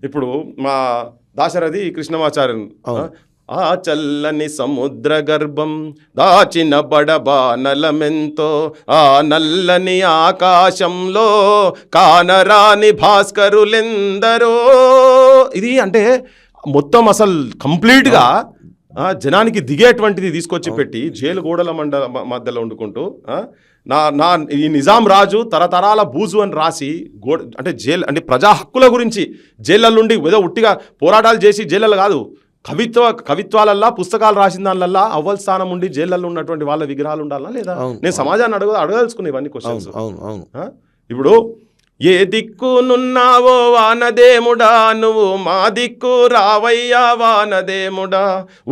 ఇప్పుడు మా దాశరథి కృష్ణమాచార్యుని ఆ చల్లని సముద్ర గర్భం దాచిన బడబానలమెంతో, ఆ నల్లని ఆకాశంలో కానరాని భాస్కరులెందరో. ఇది అంటే మొత్తం అసలు కంప్లీట్గా జనానికి దిగేటువంటిది తీసుకొచ్చి పెట్టి జైలు గోడల మధ్యలో వండుకుంటూ నా ఈ నిజాం రాజు తరతరాల బూజు అని రాసి అంటే జైలు అంటే ప్రజా హక్కుల గురించి జైళ్ళ నుండి ఏదో ఉట్టిగా పోరాటాలు చేసి జైళ్ళలో కాదు, కవిత్వాలల్లా పుస్తకాలు రాసిన దానిలల్లా అవ్వల్ స్థానం ఉండి జైళ్ళల్లో ఉన్నటువంటి వాళ్ళ విగ్రహాలు ఉండాలా లేదా? నేను సమాజాన్ని అడగదలుచుకున్నా ఇవన్నీ క్వశ్చన్స్. ఇప్పుడు ఏ దిక్కునున్నావో వానదేముడా, నువ్వు మా దిక్కు రావయ్యా వానదేముడా,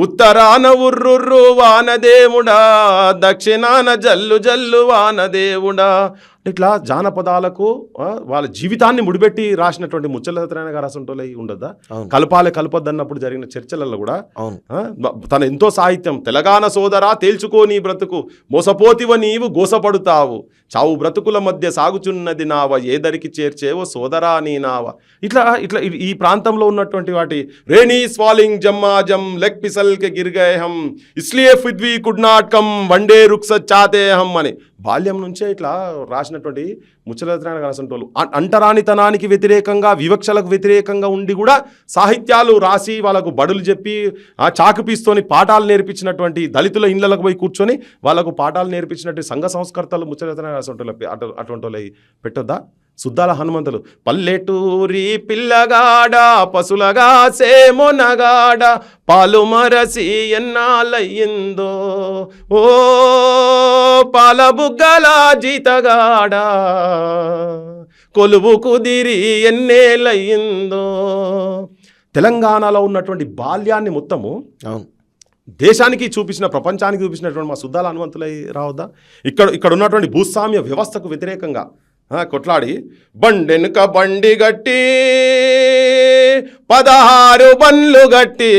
ఉత్తరాన ఉర్రుర్రు వానదేముడా, దక్షిణాన జల్లు జల్లు వానదేవుడా. ఇట్లా జానపదాలకు వాళ్ళ జీవితాన్ని ముడిపెట్టి రాసినటువంటి ముచ్చల సత్యనారాయణ గారు అసంటోలే ఉండద్దా? కలపొద్దన్నప్పుడు జరిగిన చర్చలలో కూడా తన ఎంతో సాహిత్యం, తెలంగాణ సోదరా తేల్చుకో నీ బ్రతుకు, మోసపోతివ నీవు గోసపడుతావు, చావు బ్రతుకుల మధ్య సాగుచున్నది నావ, ఏదరికి చేర్చేవో సోదరా నీ నావ. ఇట్లా ఇట్లా ఈ ప్రాంతంలో ఉన్నటువంటి వాటి రేణీ స్వాలింగ్ జమ్మాజం లెగ్ పిసల్ కే గిర్గేహం ఇస్లియే ఫిద్వి కుడ్ నాట్ కమ్ వన్డే రుక్స చాతేహం అని బాల్యం నుంచే ఇట్లా రాసినటువంటి ముచ్చల సత్యనారాయణ గారు అసంటోళ్ళు అంటరానితనానికి వ్యతిరేకంగా, వివక్షలకు వ్యతిరేకంగా ఉండి కూడా సాహిత్యాలు రాసి వాళ్ళకు బడులు చెప్పి ఆ చాకుపీస్తోని పాఠాలు నేర్పించినటువంటి, దళితుల ఇళ్లకు పోయి కూర్చొని వాళ్ళకు పాఠాలు నేర్పించినటువంటి సంఘ సంస్కర్తలు ముచ్చల సత్యనారాయణ గారు అసంటోళ్ళు అటువంటి వాళ్ళు పెట్టొద్దా? సుద్దాల హనుమంతులు పల్లెటూరి పిల్లగాడ పశులగా సేమొనగాడ పాలు మరసి ఎన్నాలయ్యిందో, ఓ పాలబుగ్గల జీతగాడ కొలువు కుదిరి ఎన్నేలయ్యిందో. తెలంగాణలో ఉన్నటువంటి బాల్యాన్ని మొత్తము దేశానికి చూపించిన, ప్రపంచానికి చూపించినటువంటి మా సుద్దాల హనుమంతులై రావద్దా? ఇక్కడ ఉన్నటువంటి భూస్వామ్య వ్యవస్థకు వ్యతిరేకంగా కొట్లాడి బండెనుక బండి గట్టి 16 బండ్లు గట్టి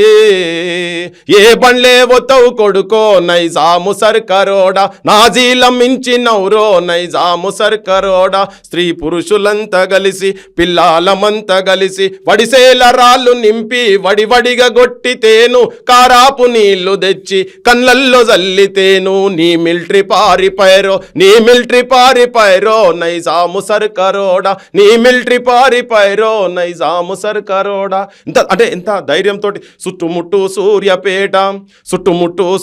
ఏ బండ్లే ఒత్తవు కొడుకో నైజాము సర్కరోడా, నాజీలం మించినవురో నైజాము సర్కరోడా, స్త్రీ పురుషులంతా కలిసి పిల్లాలమంతా కలిసి వడిసేల రాళ్ళు నింపి వడివడిగా గొట్టితేను, కారాపు నీళ్లు తెచ్చి కళ్ళల్లో జల్లితేను, నీ మిలిటరీ పారిపోయారో నీ మిలిటరీ పారిపోయారో నైజాము సర్కరోడా, నీ మిలిటరీ పారిపోయారో నైజాము సర్కరోడా. అంటే ఎంత ధైర్యంతో చుట్టుముట్టు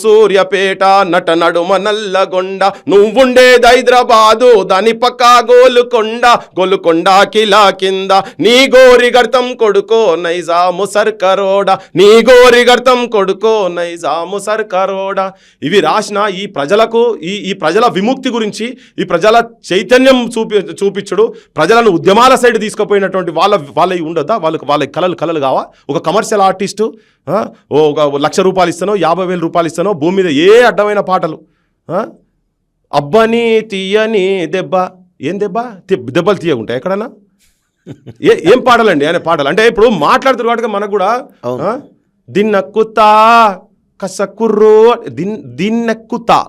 సూర్యపేట నట నడుమ నల్లగొండ, నువ్వుండేది హైదరాబాదు దాని పక్క గోలుకొండ కిలా కింద, నీ గోరి గర్తం కొడుకో నైజాము సర్కరోడా, నీ గోరి గర్తం కొడుకో నైజాము సర్కరోడా. ఇవి రాసిన ఈ ప్రజలకు ఈ ప్రజల విముక్తి గురించి, ఈ ప్రజల చైతన్యం చూపించుడు, ప్రజలను ఉద్యమాల సైడ్ తీసుకుపోయినటువంటి వాళ్ళ ఉండొద్దా? వాళ్ళ కళలు కావా? ఒక కమర్షియల్ ఆర్టిస్టు ఒక 1,00,000 రూపాయలు ఇస్తానో 50,000 రూపాయలు ఇస్తానో భూమి మీద ఏ అడ్డమైన పాటలు, అబ్బని తీయని దెబ్బ, ఏం దెబ్బలు తీయకుంటాయి ఎక్కడన్నా? ఏం పాటలండి అనే పాటలు. అంటే ఇప్పుడు మాట్లాడుతున్నారు కాబట్టి మనకు కూడా దిన్నక్కుతా కసకుర్రు దిన్నెక్కుతా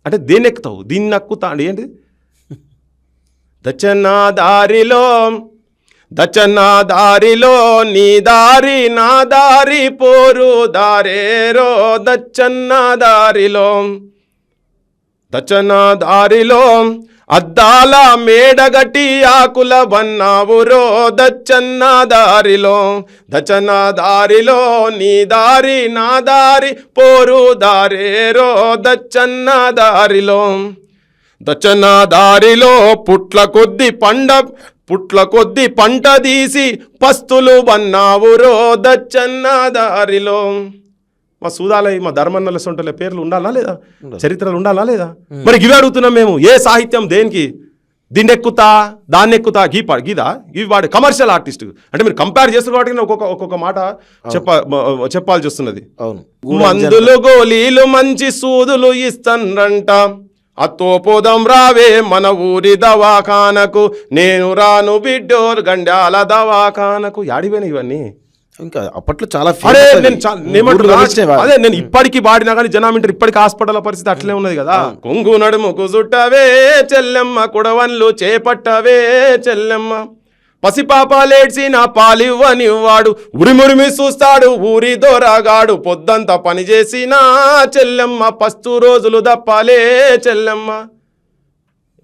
అంటే దేన్నెక్కుతావు, దిన్నక్కుతా అంటే ఏంటి? దచ్చన్న దారిలో నీ దారి నా దారి పోరు దారేరో, దచ్చన్న దారిలో అద్దాల మేడగటి ఆకుల బన్నావురో, దచ్చన్న దారిలో నీ దారి నా దారి పోరు దారేరో, దచ్చన్న దారిలో పుట్ల కొద్ది పంట తీసి పస్తులు బన్నావురో, దచ్చన్న దారిలో. మా సూదాలై మా ధర్మన్నల సొంటల పేర్లు ఉండాలా లేదా? చరిత్రలు ఉండాలా లేదా? మరి ఇవి అడుగుతున్నాం మేము. ఏ సాహిత్యం దేనికి? దీన్నెక్కుతా దాన్నెక్కుతా గీదా ఇవి వాడు కమర్షియల్ ఆర్టిస్ట్. అంటే మీరు కంపేర్ చేస్తున్న వాటికి ఒక్కొక్క మాట చెప్పాల్సి వస్తున్నది. మందులు గోళీలు మంచి సూదులు ఇస్తానంట, అత్తో పోదాం రావే మన ఊరి దవాఖానకు, నేను రాను బిడ్డోర్ గండాల దవాఖానకు. యాడిపోయినా ఇవన్నీ ఇంకా అప్పట్లో చాలా అదే నేను ఇప్పటికీ వాడినా కానీ జనామింటారు. ఇప్పటికీ హాస్పిటల్ పరిస్థితి అట్లే ఉన్నది కదా. కొంగు నడుముకు చుట్టవే చెల్లెమ్మ, కుడవన్లు చేపట్టవే చెల్లెమ్మ, పసిపాపాలేడ్చి నా పాలివ్వనివ్వాడు ఉరిమురిమి చూస్తాడు ఊరి దొరగాడు పొద్దంతా పని చేసిన చెల్లెమ్మ పస్తు రోజులు దప్పాలే చెల్లెమ్మ.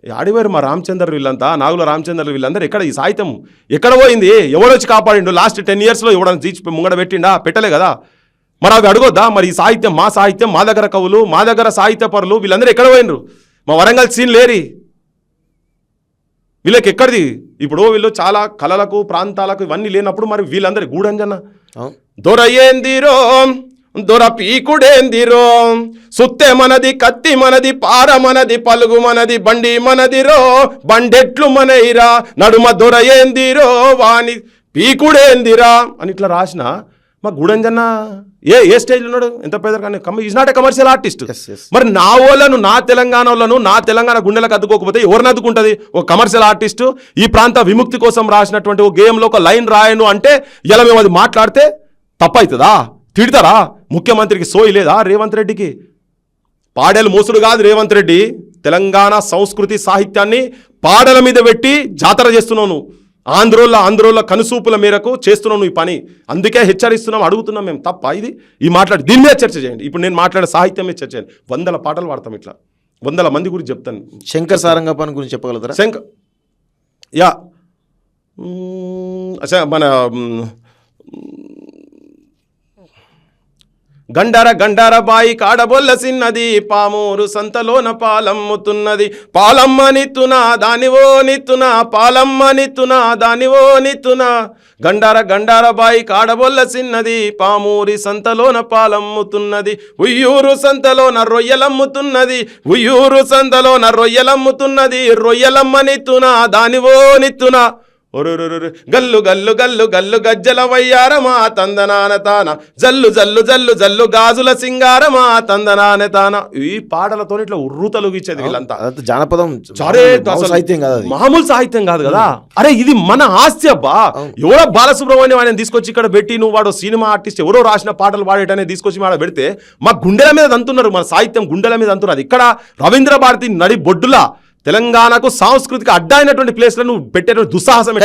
ఆడివారు మా రామచంద్ర వీళ్ళంతా నాగుల రామచంద్ర వీళ్ళందరూ ఎక్కడ ఈ సాహిత్యం ఎక్కడ పోయింది? ఎవడొచ్చి కాపాడిండు? లాస్ట్ 10 yearsలో ఎవడన్నా తీర్చి ముంగడ పెట్టిండా? పెట్టలే కదా. మరి అవి అడగొద్దా? మరి ఈ సాహిత్యం మా దగ్గర కవులు మా దగ్గర సాహిత్య పరులు వీళ్ళందరూ ఎక్కడ పోయినరు? మా వరంగల్ సీన్ లేరి వీళ్ళకి ఎక్కడిది? ఇప్పుడు వీళ్ళు చాలా కళలకు ప్రాంతాలకు ఇవన్నీ లేనప్పుడు మరి వీళ్ళందరి గూడంజన దొర ఏందిరో దొర పీకుడేందిరో సుత్తె మనది కత్తి మనది పార మనది పలుగు మనది బండి మనదిరో బండెట్లు మనయిరా నడుమ దొర ఏందిరో వాని పీకుడేందిరా అని ఇట్లా రాసిన మా గూడంజన్న ఏ స్టేజ్లో ఉన్నాడు? ఎంత పేదరు కానీ is not a commercial artist. మరి నా వాళ్ళను నా తెలంగాణ గుండెలకు అద్దుకోకపోతే ఎవరిని అద్దుకుంటుంది? ఒక కమర్షియల్ ఆర్టిస్టు ఈ ప్రాంత విముక్తి కోసం రాసినటువంటి ఒక గేమ్లో ఒక లైన్ రాయను అంటే ఇలా మేము అది మాట్లాడితే తప్పవుతుందా? తిడతారా? ముఖ్యమంత్రికి సోయి లేదా రేవంత్ రెడ్డికి? పాడేలు మోసుడు కాదు రేవంత్ రెడ్డి, తెలంగాణ సంస్కృతి సాహిత్యాన్ని పాడల మీద పెట్టి జాతర చేస్తున్నాను. ఆంధ్రోళ్ళ కనుసూపుల మేరకు చేస్తున్నాం ఈ పని. అందుకే హెచ్చరిస్తున్నాం, అడుగుతున్నాం మేము. తప్ప ఇది ఈ మాట్లాడి దీని మీద చర్చ చేయండి. ఇప్పుడు నేను మాట్లాడే సాహిత్యం మీద చర్చ చేయండి. 100 పాటలు పాడతాం, ఇట్లా 100 మంది గురించి చెప్తాను. శంకర్ సారంగపాణి గురించి చెప్పగలుగుతారా? మన గండార బాయి కాడబొల్ల సిన్నది పామూరు సంతలోన పాలమ్ముతున్నది పాలమ్మ నిత్తునా దానివో నిత్తునా పాలమ్మ నిత్తునా దానివో నిత్తునా గండార బాయి కాడబొల్ల సిన్నది పామూరి సంతలోన పాలమ్ముతున్నది ఉయ్యూరు సంతలోన రొయ్యలమ్ముతున్నది ఉయ్యూరు సంతలోన రొయ్యలమ్ముతున్నది రొయ్యలమ్మ నిత్తునా దానివో నిత్తునా గల్లు గల్లు గల్లు గల్లు గజ్జల వయ్యారమా తందనాన తాన జల్లు జల్లు జల్లు జల్లు గాజుల సింగారమా తందనాన తాన. ఈ పాటలతో ఇట్లా ఉర్రూతలు ఇచ్చేది వీళ్ళంతా. జానపదం సాహిత్యం కాదు, మామూలు సాహిత్యం కాదు కదా. అరే ఇది మన ఆస్తి అబ్బా. ఎవరో బాలసుబ్రహ్మణ్యం ఆయన తీసుకొచ్చి ఇక్కడ పెట్టి నువ్వు వాడు సినిమా ఆర్టిస్ట్ ఎవరో రాసిన పాటలు పాడేటనే తీసుకొచ్చి ఆడ పెడితే మా గుండెల మీద అంటున్నారు. మన సాహిత్యం గుండెల మీద అంటున్నారు. ఇక్కడ రవీంద్ర భారతి నడి బొడ్డులా తెలంగాణకు సాంస్కృతిక అడ్డైనటువంటి ప్లేస్లను పెట్టేటువంటి దుస్సాహసం.